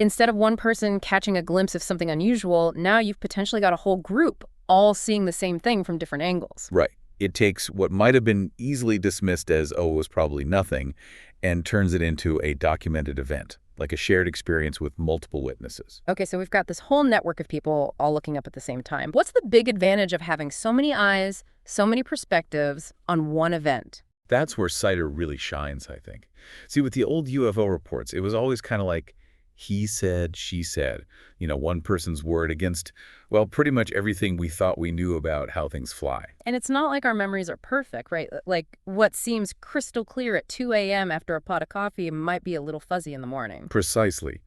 instead of one person catching a glimpse of something unusual, now you've potentially got a whole group all seeing the same thing from different angles. Right. It takes what might have been easily dismissed as, oh, it was probably nothing, and turns it into a documented event, like a shared experience with multiple witnesses. Okay, so we've got this whole network of people all looking up at the same time. What's the big advantage of having so many eyes, so many perspectives on one event? That's where CITER really shines, I think. See, with the old UFO reports, it was always kind of like he said, she said, one person's word against, well, pretty much everything we thought we knew about how things fly. And it's not like our memories are perfect, right? Like what seems crystal clear at 2 a.m. after a pot of coffee might be a little fuzzy in the morning. Precisely.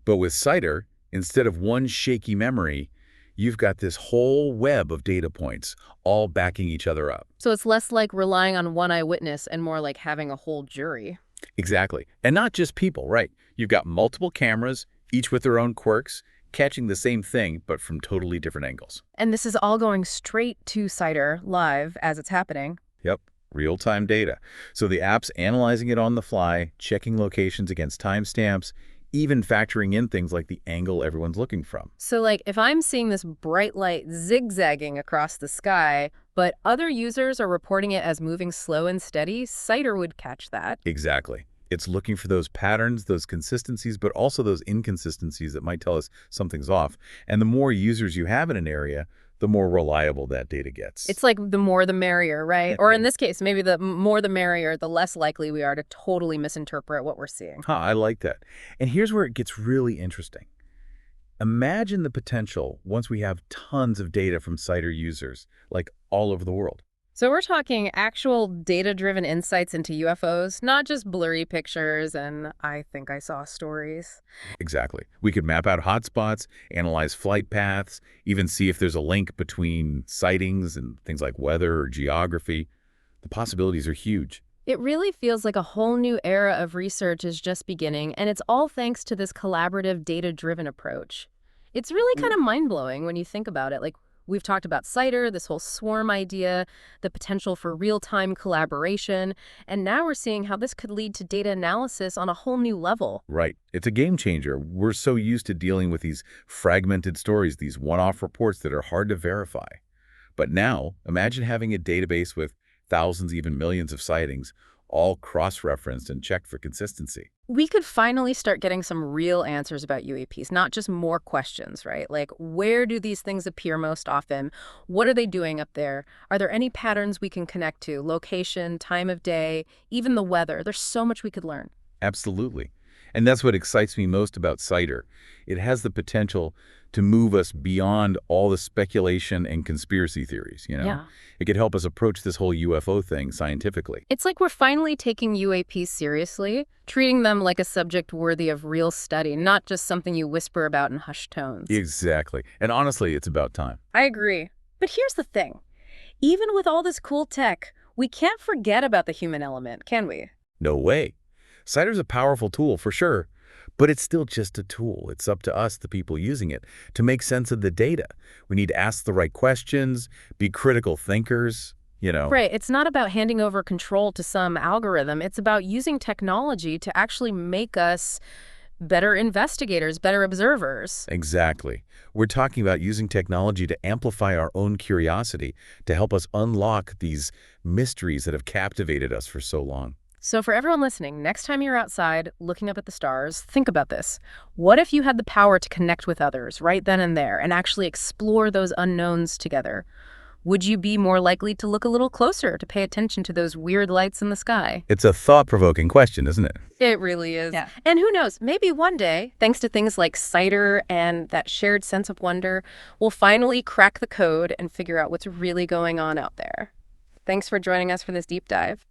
But with CITER, instead of one shaky memory, you've got this whole web of data points all backing each other up. So it's less like relying on one eyewitness and more like having a whole jury. Exactly. And not just people, right? You've got multiple cameras, each with their own quirks, catching the same thing, but from totally different angles. And this is all going straight to CITER live as it's happening. Yep. Real-time data. So the app's analyzing it on the fly, checking locations against timestamps, even factoring in things like the angle everyone's looking from. So like if I'm seeing this bright light zigzagging across the sky, but other users are reporting it as moving slow and steady, CITER would catch that. Exactly. It's looking for those patterns, those consistencies, but also those inconsistencies that might tell us something's off. And the more users you have in an area, the more reliable that data gets. It's like the more the merrier, right? Or in this case, maybe the more the merrier, the less likely we are to totally misinterpret what we're seeing. I like that. And here's where it gets really interesting. Imagine the potential once we have tons of data from CITER users, like all over the world. So we're talking actual data-driven insights into UFOs, not just blurry pictures and I think I saw stories. Exactly. We could map out hotspots, analyze flight paths, even see if there's a link between sightings and things like weather or geography. The possibilities are huge. It really feels like a whole new era of research is just beginning, and it's all thanks to this collaborative, data-driven approach. It's really kind of mind-blowing when you think about it. Like, we've talked about CITER, this whole swarm idea, the potential for real-time collaboration, and now we're seeing how this could lead to data analysis on a whole new level. Right. It's a game changer. We're so used to dealing with these fragmented stories, these one-off reports that are hard to verify. But now, imagine having a database with thousands, even millions of sightings, all cross-referenced and checked for consistency. We could finally start getting some real answers about UAPs, not just more questions, right? Like, where do these things appear most often? What are they doing up there? Are there any patterns we can connect to? Location, time of day, even the weather. There's so much we could learn. Absolutely. And that's what excites me most about CITER. It has the potential to move us beyond all the speculation and conspiracy theories, Yeah. It could help us approach this whole UFO thing scientifically. It's like we're finally taking UAPs seriously, treating them like a subject worthy of real study, not just something you whisper about in hushed tones. Exactly. And honestly, it's about time. I agree. But here's the thing. Even with all this cool tech, we can't forget about the human element, can we? No way. CITER's a powerful tool for sure, but it's still just a tool. It's up to us, the people using it, to make sense of the data. We need to ask the right questions, be critical thinkers, Right. It's not about handing over control to some algorithm. It's about using technology to actually make us better investigators, better observers. Exactly. We're talking about using technology to amplify our own curiosity, to help us unlock these mysteries that have captivated us for so long. So for everyone listening, next time you're outside looking up at the stars, think about this. What if you had the power to connect with others right then and there and actually explore those unknowns together? Would you be more likely to look a little closer to pay attention to those weird lights in the sky? It's a thought-provoking question, isn't it? It really is. Yeah. And who knows, maybe one day, thanks to things like CITER and that shared sense of wonder, we'll finally crack the code and figure out what's really going on out there. Thanks for joining us for this deep dive.